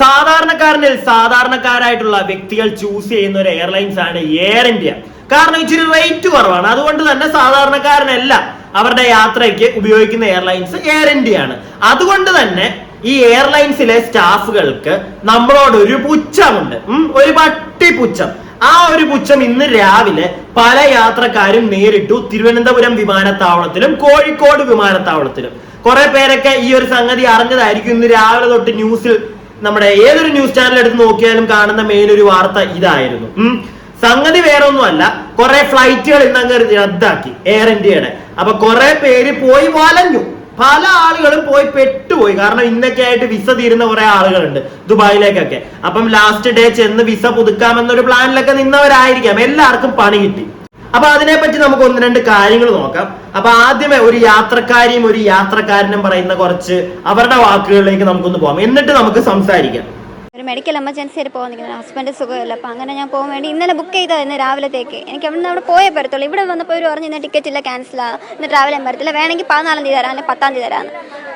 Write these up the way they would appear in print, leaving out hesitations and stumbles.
സാധാരണക്കാരായിട്ടുള്ള വ്യക്തികൾ ചൂസ് ചെയ്യുന്ന ഒരു എയർലൈൻസ് ആണ് എയർ ഇന്ത്യ. കാരണം ഇച്ചിരി റേറ്റ് കുറവാണ്. അതുകൊണ്ട് തന്നെ സാധാരണക്കാരനല്ല അവരുടെ യാത്രയ്ക്ക് ഉപയോഗിക്കുന്ന എയർലൈൻസ് എയർ ഇന്ത്യ ആണ്. അതുകൊണ്ട് തന്നെ ഈ എയർലൈൻസിലെ സ്റ്റാഫുകൾക്ക് നമ്മളോട് ഒരു പുച്ഛമുണ്ട്, ഒരു പട്ടി പുച്ഛം. ആ ഒരു പുച്ഛം ഇന്ന് രാവിലെ പല യാത്രക്കാരും നേരിട്ടു. തിരുവനന്തപുരം വിമാനത്താവളത്തിലും കോഴിക്കോട് വിമാനത്താവളത്തിലും. കുറെ പേരൊക്കെ ഈ ഒരു സംഗതി അറിഞ്ഞതായിരിക്കും. ഇന്ന് രാവിലെ തൊട്ട് ന്യൂസിൽ നമ്മുടെ ഏതൊരു ന്യൂസ് ചാനൽ എടുത്ത് നോക്കിയാലും കാണുന്ന മെയിൻ ഒരു വാർത്ത ഇതായിരുന്നു. സംഗതി വേറെ ഒന്നുമല്ല, കുറെ ഫ്ലൈറ്റുകൾ ഇന്നങ്ങ് റദ്ദാക്കി എയർ ഇന്ത്യയുടെ. അപ്പൊ കുറെ പേര് പോയി വലഞ്ഞു, പല ആളുകളും പോയി പെട്ടുപോയി. കാരണം ഇന്നൊക്കെ ആയിട്ട് വിസ തീരുന്ന കുറെ ആളുകളുണ്ട് ദുബായിലേക്കൊക്കെ. അപ്പം ലാസ്റ്റ് ഡേ ചെന്ന് വിസ പുതുക്കാമെന്നൊരു പ്ലാനിലൊക്കെ നിന്നവരായിരിക്കാം. എല്ലാവർക്കും പണി കിട്ടി. അപ്പൊ അതിനെപ്പറ്റി നമുക്ക് ഒന്ന് രണ്ട് കാര്യങ്ങൾ നോക്കാം. അപ്പൊ ആദ്യമേ ഒരു യാത്രക്കാരിയും ഒരു യാത്രക്കാരനും പറയുന്ന കുറച്ച് അവരുടെ വാക്കുകളിലേക്ക് നമുക്കൊന്ന് പോകാം, എന്നിട്ട് നമുക്ക് സംസാരിക്കാം. ഒരു മെഡിക്കൽ എമർജൻസി ആയിട്ട് പോകാൻ നിൽക്കുന്നത്, ഹസ്ബൻഡ് സുഖമില്ല. അപ്പം അങ്ങനെ ഞാൻ പോകാൻ വേണ്ടി ഇന്നലെ ബുക്ക് ചെയ്തായിരുന്നു രാവിലത്തേക്ക്. എനിക്ക് അവിടെ പോയേ പറ്റത്തുള്ളൂ. ഇവിടെ വന്നപ്പോൾ ഒരു പറഞ്ഞു ഇന്ന് ടിക്കറ്റ് ഇല്ല, ക്യാൻസലാണ്, ഇന്ന് ട്രാവൽ ചെയ്യാൻ പറ്റത്തില്ല, വേണമെങ്കിൽ 14 തീയതി തരാം, അല്ലെങ്കിൽ 10 തീയതി തരാമെന്ന്.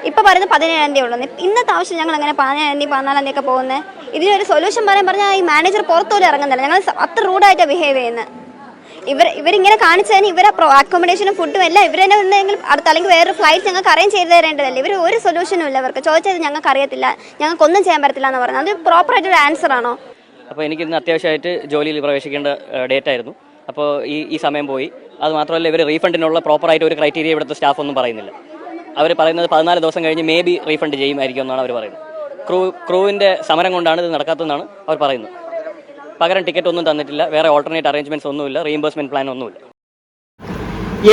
ഇപ്പം പറയുന്നത് 17 തീയതി ഉള്ളൂ. ഇന്നത്തെ ആവശ്യം ഞങ്ങൾ അങ്ങനെ 17 തീയതി 14 തീയതി ഒക്കെ പോകുന്നത്. ഇതിനൊരു സൊല്യൂഷൻ പറഞ്ഞാൽ ഈ മാനേജർ പുറത്തോലും ഇറങ്ങുന്നില്ല. ഞങ്ങൾ അത്ര റൂഡായിട്ടാണ് ബിഹേവ് ചെയ്യുന്നത്. ഇവരിങ്ങനെ കാണിച്ചതിന് ഇവരെ അക്കോമഡേഷനും ഫുഡും എല്ലാം ഇവർ തന്നെ എന്തെങ്കിലും അടുത്ത അല്ലെങ്കിൽ വേറൊരു ഫ്ലൈറ്റ് ഞങ്ങൾക്ക് അറേഞ്ച് ചെയ്ത് തരേണ്ടതല്ലേ. ഇവർ ഒരു സൊല്യൂഷനും ഇല്ല. ഇവർക്ക് ചോദിച്ചത് ഞങ്ങൾക്ക് അറിയത്തില്ല, ഞങ്ങൾക്കൊന്നും ചെയ്യാൻ പറ്റത്തില്ല എന്ന് പറയുന്നത്. അത് പ്രോപ്പറായിട്ടൊരു ആൻസർ ആണോ? അപ്പോൾ എനിക്കിന്ന് അത്യാവശ്യമായിട്ട് ജോലിയിൽ പ്രവേശിക്കേണ്ട ഡേറ്റ് ആയിരുന്നു. അപ്പോൾ ഈ സമയം പോയി. അത് മാത്രമല്ല, ഇവർ റീഫണ്ടിനുള്ള പ്രോപ്പറായിട്ട് ഒരു ക്രൈറ്റീരിയ ഇവിടുത്തെ സ്റ്റാഫ് ഒന്നും പറയുന്നില്ല. അവർ പറയുന്നത് 14 ദിവസം കഴിഞ്ഞ് മേ ബി റീഫണ്ട് ചെയ്യുമായിരിക്കും എന്നാണ് അവർ പറയുന്നത്. ക്രൂവിൻ്റെ സമരം കൊണ്ടാണ് ഇത് നടക്കാത്തതെന്നാണ് അവർ പറയുന്നത്. പകരം ടിക്കറ്റ് ഒന്നും തന്നിട്ടില്ല, വേറെ ഓൾട്ടർനേറ്റ് അറേഞ്ച്മെന്റ്സ് ഒന്നുമില്ല, റീഇംബേഴ്സ്മെന്റ് പ്ലാൻ ഒന്നുമില്ല.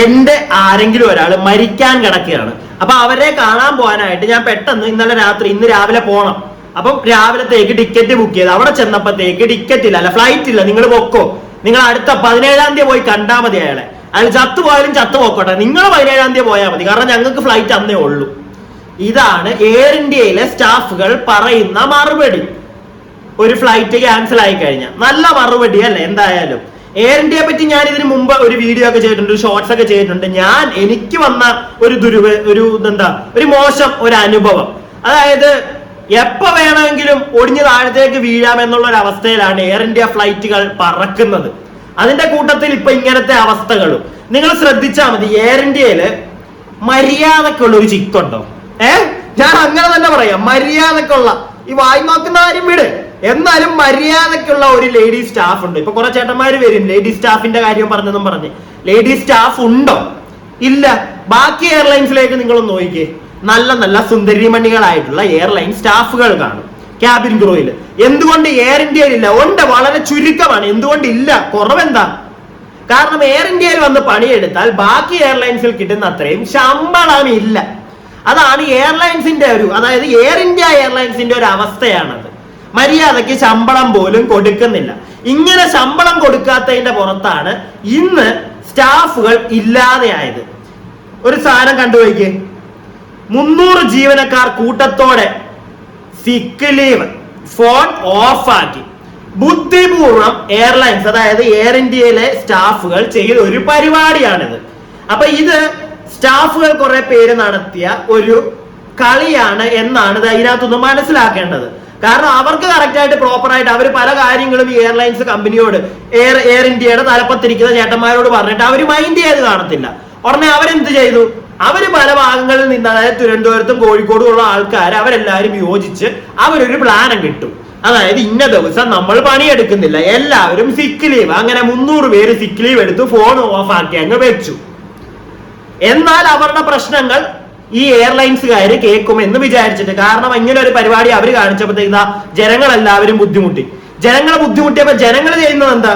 എന്റെ ആരെങ്കിലും ഒരാൾ മരിക്കാൻ കിടക്കുകയാണ്. അപ്പൊ അവരെ കാണാൻ പോകാനായിട്ട് ഞാൻ പെട്ടെന്ന് ഇന്ന് രാവിലെ പോകണം. അപ്പം രാവിലത്തേക്ക് ടിക്കറ്റ് ബുക്ക് ചെയ്ത് അവിടെ ചെന്നപ്പോഴത്തേക്ക് ടിക്കറ്റ് ഇല്ല, ഫ്ലൈറ്റ് ഇല്ല. നിങ്ങൾ പൊക്കോ, നിങ്ങൾ അടുത്ത 17 തീയതി പോയി കണ്ടാൽ മതി അയാളെ. അയാൾ ചത്തു പോയാലും ചത്തു പോക്കോട്ടെ, നിങ്ങൾ 17 തീയതി പോയാൽ മതി, കാരണം ഞങ്ങൾക്ക് ഫ്ലൈറ്റ് അന്നേ ഉള്ളൂ. ഇതാണ് എയർ ഇന്ത്യയിലെ സ്റ്റാഫുകൾ പറയുന്ന മറുപടി. ഒരു ഫ്ലൈറ്റ് ക്യാൻസൽ ആയി കഴിഞ്ഞാൽ നല്ല മറുപടി അല്ലേ? എന്തായാലും എയർ ഇന്ത്യയെ പറ്റി ഞാൻ ഇതിന് മുമ്പ് ഒരു വീഡിയോ ഒക്കെ ചെയ്തിട്ടുണ്ട്, ഷോർട്സ് ഒക്കെ ചെയ്തിട്ടുണ്ട്. എനിക്ക് വന്ന ഒരു മോശം ഒരു അനുഭവം, അതായത് എപ്പോ വേണമെങ്കിലും ഒടിഞ്ഞു താഴത്തേക്ക് വീഴാമെന്നുള്ള ഒരു അവസ്ഥയിലാണ് എയർ ഇന്ത്യ ഫ്ലൈറ്റുകൾ പറക്കുന്നത്. അതിന്റെ കൂട്ടത്തിൽ ഇപ്പൊ ഇങ്ങനത്തെ അവസ്ഥകളും നിങ്ങൾ ശ്രദ്ധിച്ചാൽ മതി. എയർ ഇന്ത്യയില് മര്യാദക്കുള്ള ഒരു ചിക്കുണ്ടോ? ഞാൻ അങ്ങനെ തന്നെ പറയാം, മര്യാദക്കുള്ള. ഈ വായി നോക്കുന്ന കാര്യം വിട്, എന്നാലും മര്യാദക്കുള്ള ഒരു ലേഡി സ്റ്റാഫ് ഉണ്ട്. ഇപ്പൊ കുറെ ചേട്ടന്മാര് വരും ലേഡി സ്റ്റാഫിന്റെ കാര്യം പറഞ്ഞെന്നും പറഞ്ഞ്. ലേഡി സ്റ്റാഫ് ഉണ്ടോ? ഇല്ല. ബാക്കി എയർലൈൻസിലേക്ക് നിങ്ങളൊന്ന് നോക്കിക്കേ, നല്ല നല്ല സുന്ദരിമണികളായിട്ടുള്ള എയർലൈൻ സ്റ്റാഫുകൾ കാണും ക്യാബിൻ ക്രൂയിൽ. എന്തുകൊണ്ട് എയർ ഇന്ത്യയിൽ ഇല്ല? ഉണ്ട്, വളരെ ചുരുക്കമാണ്. എന്തുകൊണ്ട് ഇല്ല? കുറവെന്താ? കാരണം എയർ ഇന്ത്യയിൽ വന്ന് പണിയെടുത്താൽ ബാക്കി എയർലൈൻസിൽ കിട്ടുന്ന അത്രയും ശമ്പളം ഇല്ല. അതാണ് എയർലൈൻസിന്റെ അതായത് എയർ ഇന്ത്യ എയർലൈൻസിന്റെ ഒരു അവസ്ഥയാണത്. മര്യാദയ്ക്ക് ശമ്പളം പോലും കൊടുക്കുന്നില്ല. ഇങ്ങനെ ശമ്പളം കൊടുക്കാത്തതിന്റെ പുറത്താണ് ഇന്ന് സ്റ്റാഫുകൾ ഇല്ലാതെയായത്. ഒരു സാധനം കണ്ടുപോയിക്ക്, 300 ജീവനക്കാർ കൂട്ടത്തോടെ സിക്ക് ലീവ്, ഫോൺ ഓഫാക്കി. ബുദ്ധിപൂർവ്വം എയർലൈൻസ്, അതായത് എയർ ഇന്ത്യയിലെ സ്റ്റാഫുകൾ ചെയ്ത ഒരു പരിപാടിയാണിത്. അപ്പൊ ഇത് സ്റ്റാഫുകൾ കുറെ പേര് നടത്തിയ ഒരു കളിയാണ് എന്നാണ് ഇതിനകത്തൊന്ന് മനസ്സിലാക്കേണ്ടത്. കാരണം അവർക്ക് കറക്റ്റ് ആയിട്ട് പ്രോപ്പർ ആയിട്ട് അവർ പല കാര്യങ്ങളും ഈ എയർലൈൻസ് കമ്പനിയോട് എയർ ഇന്ത്യയുടെ തലപ്പത്തിരിക്കുന്ന ചേട്ടന്മാരോട് പറഞ്ഞിട്ട് അവർ മൈൻഡ് ചെയ്ത് കാണത്തില്ല. ഉടനെ അവരെന്ത് ചെയ്തു? അവര് പല ഭാഗങ്ങളിൽ നിന്ന്, അതായത് തിരുവനന്തപുരത്തും കോഴിക്കോടും ഉള്ള ആൾക്കാർ അവരെല്ലാവരും യോജിച്ച് അവരൊരു പ്ലാനം കിട്ടും. അതായത് ഇന്ന ദിവസം നമ്മൾ പണിയെടുക്കുന്നില്ല, എല്ലാവരും സിക്ക് ലീവ്. അങ്ങനെ 300 പേര് സിക്ക് ലീവ് എടുത്ത് ഫോൺ ഓഫ് ആക്കി അങ്ങ് വെച്ചു. എന്നാൽ അവരുടെ പ്രശ്നങ്ങൾ ഈ എയർലൈൻസുകാര് കേൾക്കുമെന്ന് വിചാരിച്ചിട്ട്, കാരണം ഇങ്ങനെ ഒരു പരിപാടി അവർ കാണിച്ചപ്പോഴത്തേക്ക് ജനങ്ങളെല്ലാവരും ബുദ്ധിമുട്ടി. ജനങ്ങളെ ബുദ്ധിമുട്ടിയപ്പോ ജനങ്ങൾ ചെയ്യുന്നത് എന്താ?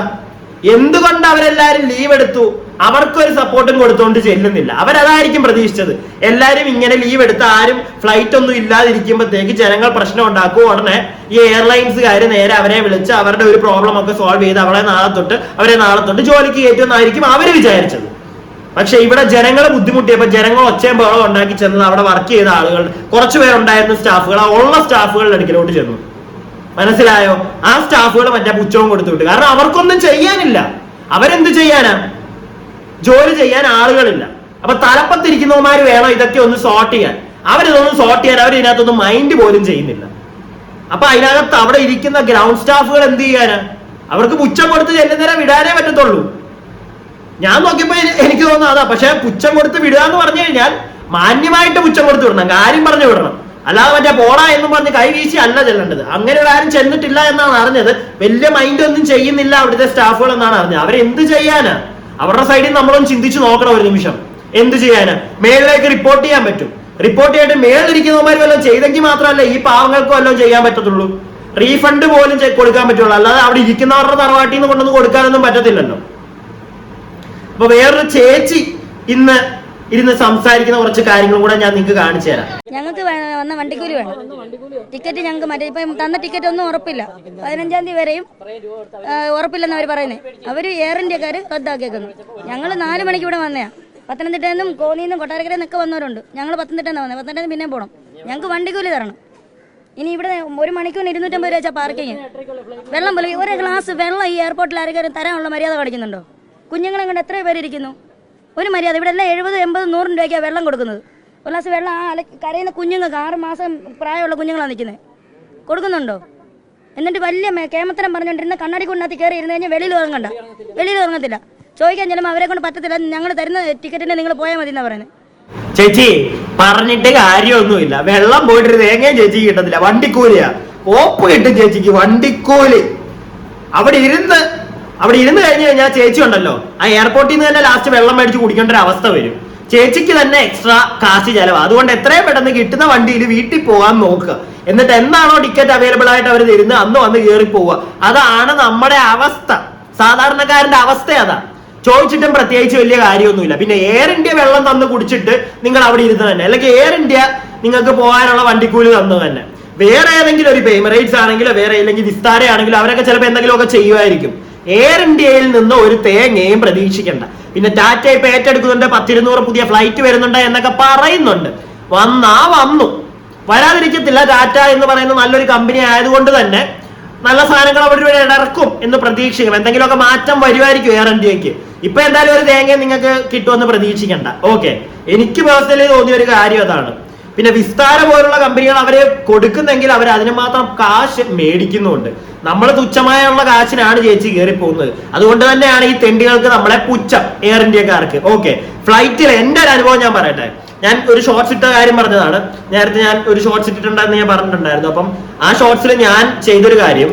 എന്തുകൊണ്ട് അവരെല്ലാരും ലീവ് എടുത്തു? അവർക്കൊരു സപ്പോർട്ടും കൊടുത്തുകൊണ്ട് ചെല്ലുന്നില്ല. അവരതായിരിക്കും പ്രതീക്ഷിച്ചത്. എല്ലാരും ഇങ്ങനെ ലീവ് എടുത്ത് ആരും ഫ്ലൈറ്റ് ഒന്നും ഇല്ലാതിരിക്കുമ്പോഴത്തേക്ക് ജനങ്ങൾ പ്രശ്നം ഉണ്ടാക്കും. ഉടനെ ഈ എയർലൈൻസുകാർ നേരെ അവരെ വിളിച്ച് അവരുടെ ഒരു പ്രോബ്ലം ഒക്കെ സോൾവ് ചെയ്ത് അവരെ നാളെ തൊട്ട് ജോലിക്ക് കയറ്റുമെന്നായിരിക്കും അവര് വിചാരിച്ചത്. പക്ഷെ ഇവിടെ ജനങ്ങളെ ബുദ്ധിമുട്ടിയപ്പോ ജനങ്ങൾ ഒച്ചയും ബഹളം ഉണ്ടാക്കി ചെന്നത് അവിടെ വർക്ക് ചെയ്ത ആളുകൾ കുറച്ചുപേരുണ്ടായിരുന്ന സ്റ്റാഫുകൾ ആ ഉള്ള സ്റ്റാഫുകളുടെ അടുക്കലോട്ട് ചെന്നു. മനസ്സിലായോ? ആ സ്റ്റാഫുകൾ മറ്റേ പുച്ഛവും കൊടുത്തു വിട്ടു. കാരണം അവർക്കൊന്നും ചെയ്യാനില്ല. അവരെന്ത് ചെയ്യാനാ? ജോലി ചെയ്യാൻ ആളുകളില്ല. അപ്പൊ തലപ്പത്തിരിക്കുന്നവന്മാര് വേണം ഇതൊക്കെ ഒന്ന് സോർട്ട് ചെയ്യാൻ. അവരിതൊന്നും സോർട്ട് ചെയ്യാൻ ഇതിനകത്തൊന്നും മൈൻഡ് പോലും ചെയ്യുന്നില്ല. അപ്പൊ അതിനകത്ത് അവിടെ ഇരിക്കുന്ന ഗ്രൗണ്ട് സ്റ്റാഫുകൾ എന്ത് ചെയ്യാനാ? അവർക്ക് പുച്ഛം കൊടുത്ത് ചെല്ലുന്നേരം വിടാനേ പറ്റത്തുള്ളൂ. ഞാൻ നോക്കിയപ്പോ എനിക്ക് തോന്നുന്നു അതാ. പക്ഷെ പുച്ഛം കൊടുത്ത് വിടുക എന്ന് പറഞ്ഞു കഴിഞ്ഞാൽ മാന്യമായിട്ട് പുച്ഛം കൊടുത്ത് വിടണം, കാര്യം പറഞ്ഞു വിടണം. അല്ലാതെ മറ്റേ പോടാ എന്നും പറഞ്ഞ് കൈ വീശി അല്ല ചെല്ലേണ്ടത്. അങ്ങനെ ഒരു ആരും ചെന്നിട്ടില്ല എന്നാണ് അറിഞ്ഞത്. വലിയ മൈൻഡ് ഒന്നും ചെയ്യുന്നില്ല അവിടുത്തെ സ്റ്റാഫുകൾ എന്നാണ് അറിഞ്ഞത്. അവരെന്ത് ചെയ്യാനാ? അവരുടെ സൈഡിൽ നമ്മളൊന്ന് ചിന്തിച്ചു നോക്കണം ഒരു നിമിഷം. എന്ത് ചെയ്യാനാ? മേളിലേക്ക് റിപ്പോർട്ട് ചെയ്യാൻ പറ്റും. റിപ്പോർട്ട് ചെയ്തിട്ട് മേളിലിരിക്കുന്നവന്മാർ വല്ലതും ചെയ്തെങ്കിൽ മാത്രമല്ല ഈ പാവങ്ങൾക്ക് വല്ലതും ചെയ്യാൻ പറ്റത്തുള്ളൂ. റീഫണ്ട് പോലും കൊടുക്കാൻ പറ്റുള്ളൂ. അല്ലാതെ അവിടെ ഇരിക്കുന്നവരുടെ തറവാട്ടിൽ നിന്ന് കൊണ്ടൊന്നും കൊടുക്കാനൊന്നും പറ്റത്തില്ലല്ലോ. അപ്പൊ വേറൊരു ചേച്ചി ഇന്ന് ഇരുന്ന് സംസാരിക്കുന്ന കുറച്ച് കാര്യങ്ങളും കൂടെ ഞാൻ നിങ്ങൾക്ക് കാണിച്ചു തരാം. ഞങ്ങൾക്ക് വന്ന വണ്ടിക്കൂലി വേണം. ടിക്കറ്റ് ഞങ്ങൾക്ക് മറ്റേ ഇപ്പം തന്ന ടിക്കറ്റ് ഒന്നും ഉറപ്പില്ല. 15-ാം തീയതി വരെയും ഉറപ്പില്ലെന്ന് അവർ പറയുന്നത്. അവർ എയർ ഇന്ത്യക്കാർ റദ്ദാക്കിയേക്കുന്നു. ഞങ്ങൾ 4 മണിക്ക് ഇവിടെ വന്നയാ. പത്തനംതിട്ടയിൽ നിന്നും കോന്നിയിൽ നിന്നും കൊട്ടാരക്കരയിൽ നിന്നൊക്കെ വന്നവരുണ്ട്. ഞങ്ങൾ പത്തനംതിട്ടയിൽ നിന്ന് വന്നത്. പത്തനംതിട്ടയിൽ പിന്നെ പോകണം. ഞങ്ങൾക്ക് വണ്ടിക്കൂലി തരണം. ഇനി ഇവിടെ 1 മണിക്കൂറിന് 250 രൂപ വെച്ചാൽ പാർക്കിങ്. വെള്ളം പോലും ഒരു ഗ്ലാസ് വെള്ളം ഈ എയർപോർട്ടിൽ ആരെങ്കിലും തരാനുള്ള മര്യാദ കാണിക്കുന്നുണ്ടോ? കുഞ്ഞുങ്ങളെ കൊണ്ട് എത്ര പേര് ഇരിക്കുന്നു? ഒരു മര്യാദ. ഇവിടെ എല്ലാം 70, 80, 100 രൂപയ്ക്കാണ് വെള്ളം കൊടുക്കുന്നത്. ഒരു ഗ്ലാസ് വെള്ളം കരയുന്ന കുഞ്ഞുങ്ങൾക്ക് 6 മാസം പ്രായമുള്ള കുഞ്ഞുങ്ങളാണ് നിൽക്കുന്നത്. കൊടുക്കുന്നുണ്ടോ? എന്നിട്ട് വലിയ കേമത്തരം പറഞ്ഞുകൊണ്ടിരുന്ന കണ്ണാടി കൊണ്ടകത്ത് കയറി ഇരുന്ന് കഴിഞ്ഞാൽ വെളിയിൽ ഇറങ്ങത്തില്ല. ചോദിക്കാൻ ചെല്ലുമ്പോൾ അവരെ കൊണ്ട് പറ്റത്തില്ല, ഞങ്ങൾ തരുന്ന ടിക്കറ്റിന് നിങ്ങൾ പോയാൽ മതി എന്നാ പറയുന്നത്. ചേച്ചി പറഞ്ഞിട്ട് കാര്യമൊന്നുമില്ല. വെള്ളം പോയിട്ട് തേങ്ങയും ചേച്ചിക്ക് കിട്ടത്തില്ല. വണ്ടിക്കൂലിയാ. ഓപ്പ് കിട്ടും ചേച്ചിക്ക് വണ്ടിക്കൂലി. അവിടെ ഇരുന്ന് കഴിഞ്ഞ് കഴിഞ്ഞാൽ ചേച്ചി ഉണ്ടല്ലോ ആ എയർപോർട്ടിൽ നിന്ന് തന്നെ ലാസ്റ്റ് വെള്ളം മേടിച്ച് കുടിക്കേണ്ട ഒരു അവസ്ഥ വരും. ചേച്ചിക്ക് തന്നെ എക്സ്ട്രാ കാശ് ചെലവാ. അതുകൊണ്ട് എത്രയും പെട്ടെന്ന് കിട്ടുന്ന വണ്ടിയിൽ വീട്ടിൽ പോകാൻ നോക്കുക. എന്നിട്ട് എന്താണോ ടിക്കറ്റ് അവൈലബിൾ ആയിട്ട് അവർ തരുന്നത് അന്ന് വന്ന് കയറി പോവുക. അതാണ് നമ്മുടെ അവസ്ഥ. സാധാരണക്കാരന്റെ അവസ്ഥ അതാ. ചോദിച്ചിട്ടും പ്രത്യേകിച്ച് വലിയ കാര്യമൊന്നുമില്ല. പിന്നെ എയർ ഇന്ത്യ വെള്ളം തന്ന് കുടിച്ചിട്ട് നിങ്ങൾ അവിടെ ഇരുന്ന് തന്നെ, അല്ലെങ്കിൽ എയർ ഇന്ത്യ നിങ്ങൾക്ക് പോകാനുള്ള വണ്ടിക്കൂലി തന്നു തന്നെ. വേറെ ഏതെങ്കിലും ഒരു എമിറേറ്റ്സ് ആണെങ്കിലോ വേറെ അല്ലെങ്കിൽ വിസ്താര ആണെങ്കിലോ അവരൊക്കെ ചിലപ്പോൾ എന്തെങ്കിലുമൊക്കെ ചെയ്യുമായിരിക്കും. എയർ ഇന്ത്യയിൽ നിന്ന് ഒരു തേങ്ങയും പ്രതീക്ഷിക്കണ്ട. പിന്നെ ടാറ്റ ഇപ്പൊ ഏറ്റെടുക്കുന്നുണ്ട്, 10-200 പുതിയ ഫ്ലൈറ്റ് വരുന്നുണ്ട് എന്നൊക്കെ പറയുന്നുണ്ട്. വന്നു വരാതിരിക്കത്തില്ല. ടാറ്റ എന്ന് പറയുന്ന നല്ലൊരു കമ്പനി ആയതുകൊണ്ട് തന്നെ നല്ല സാധനങ്ങൾ അവരുടെ ഇറക്കും എന്ന് പ്രതീക്ഷിക്കണം. എന്തെങ്കിലുമൊക്കെ മാറ്റം വരുമായിരിക്കും എയർ ഇന്ത്യക്ക്. ഇപ്പൊ എന്തായാലും ഒരു തേങ്ങ നിങ്ങൾക്ക് കിട്ടുമെന്ന് പ്രതീക്ഷിക്കണ്ട. ഓക്കെ, എനിക്ക് പേഴ്സണലി തോന്നിയ ഒരു കാര്യം അതാണ്. പിന്നെ വിസ്താര പോലുള്ള കമ്പനികൾ അവര് കൊടുക്കുന്നെങ്കിൽ അവർ അതിന് മാത്രം കാശ് മേടിക്കുന്നുണ്ട്. നമ്മൾ തുച്ഛമായുള്ള കാശിനാണ് ചേച്ചി കയറി പോകുന്നത്. അതുകൊണ്ട് തന്നെയാണ് ഈ തെണ്ടികൾക്ക് നമ്മളെ പുച്ഛം എയർ ഇന്ത്യക്കാർക്ക്. ഓക്കെ, ഫ്ലൈറ്റിൽ എന്റെ ഒരു അനുഭവം ഞാൻ പറയട്ടെ. ഞാൻ ഒരു ഷോർട്സ് ഇട്ട കാര്യം പറഞ്ഞതാണ്. നേരത്തെ ഞാൻ ഒരു ഷോർട്സ് ഇട്ടിട്ടുണ്ടെന്ന് ഞാൻ പറഞ്ഞിട്ടുണ്ടായിരുന്നു. അപ്പം ആ ഷോർട്സിൽ ഞാൻ ചെയ്തൊരു കാര്യം,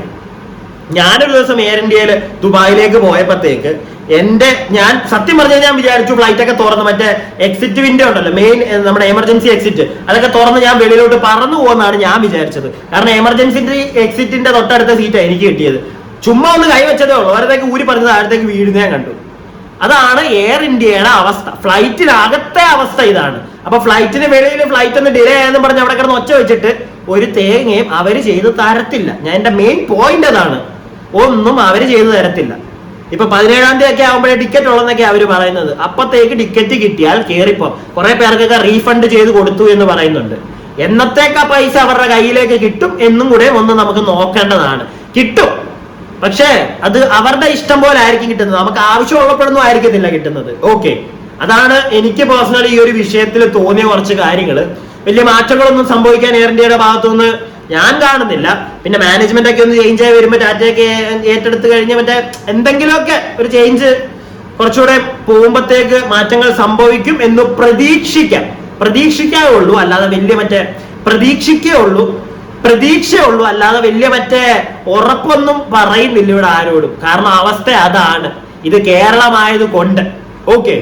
ഞാനൊരു ദിവസം എയർ ഇന്ത്യയിൽ ദുബായിലേക്ക് പോയപ്പോഴത്തേക്ക് ഞാൻ സത്യം പറഞ്ഞാൽ ഞാൻ വിചാരിച്ചു ഫ്ലൈറ്റ് ഒക്കെ തുറന്ന് മറ്റേ എക്സിറ്റ് വിൻഡോ ഉണ്ടല്ലോ, മെയിൻ നമ്മുടെ എമർജൻസി എക്സിറ്റ്, അതൊക്കെ തുറന്ന് ഞാൻ വെളിയിലോട്ട് പറന്നു പോകുന്നതാണ് ഞാൻ വിചാരിച്ചത്. കാരണം എമർജൻസി എക്സിറ്റിന്റെ തൊട്ടടുത്ത സീറ്റാണ് എനിക്ക് കിട്ടിയത്. ചുമ്മാ ഒന്ന് കൈവച്ചതേ ഉള്ളൂ. അവരത്തേക്ക് ഊരി പറഞ്ഞത് താഴത്തേക്ക് വീഴുന്ന ഞാൻ കണ്ടു. അതാണ് എയർ ഇന്ത്യയുടെ അവസ്ഥ. ഫ്ലൈറ്റിനകത്തെ അവസ്ഥ ഇതാണ്. അപ്പൊ ഫ്ലൈറ്റിന് വെളിയിൽ ഫ്ലൈറ്റ് ഒന്ന് ഡിലേ ആയെന്ന് പറഞ്ഞ് അവിടെ കിടന്ന് ഒച്ച വെച്ചിട്ട് ഒരു തേങ്ങയും അവര് ചെയ്ത് തരത്തില്ല. ഞാൻ എന്റെ മെയിൻ പോയിന്റ് അതാണ്. ഒന്നും അവര് ചെയ്തു തരത്തില്ല. ഇപ്പൊ 17-ാം തീയതി ഒക്കെ ആകുമ്പോഴേ ടിക്കറ്റ് ഉള്ളതെന്നൊക്കെ അവര് പറയുന്നത്. അപ്പത്തേക്ക് ടിക്കറ്റ് കിട്ടിയാൽ കേറിപ്പോ കുറെ പേർക്കൊക്കെ റീഫണ്ട് ചെയ്ത് കൊടുത്തു എന്ന് പറയുന്നുണ്ട്. എന്നത്തേക്കാ പൈസ അവരുടെ കയ്യിലേക്ക് കിട്ടും എന്നും കൂടെ ഒന്ന് നമുക്ക് നോക്കേണ്ടതാണ്. കിട്ടും, പക്ഷേ അത് അവരുടെ ഇഷ്ടം പോലെ ആയിരിക്കും കിട്ടുന്നത്. നമുക്ക് ആവശ്യമുള്ളപ്പോഴൊന്നും ആയിരിക്കത്തില്ല കിട്ടുന്നത്. ഓക്കെ, അതാണ് എനിക്ക് പേഴ്സണലി ഈ ഒരു വിഷയത്തിൽ തോന്നിയ കുറച്ച് കാര്യങ്ങൾ. വലിയ മാറ്റങ്ങളൊന്നും സംഭവിക്കാൻ എയർ ഇന്ത്യയുടെ ഭാഗത്തുനിന്ന് ഞാൻ കാണുന്നില്ല. പിന്നെ മാനേജ്മെന്റ് ഒക്കെ ഒന്ന് ചേഞ്ച് ആയി വരുമ്പോൾ ടാറ്റയൊക്കെ ഏറ്റെടുത്ത് കഴിഞ്ഞ് മറ്റേ എന്തെങ്കിലുമൊക്കെ ഒരു ചേഞ്ച് കുറച്ചുകൂടെ പോകുമ്പോഴത്തേക്ക് മാറ്റങ്ങൾ സംഭവിക്കും എന്ന് പ്രതീക്ഷിക്കാവുള്ളൂ. അല്ലാതെ വലിയ മറ്റേ പ്രതീക്ഷയുള്ളൂ അല്ലാതെ വലിയ മറ്റേ ഉറപ്പൊന്നും പറയുന്നില്ല ഇവിടെ ആരോടും. കാരണം അവസ്ഥ അതാണ്. ഇത് കേരളമായത് കൊണ്ട്. ഓക്കെ.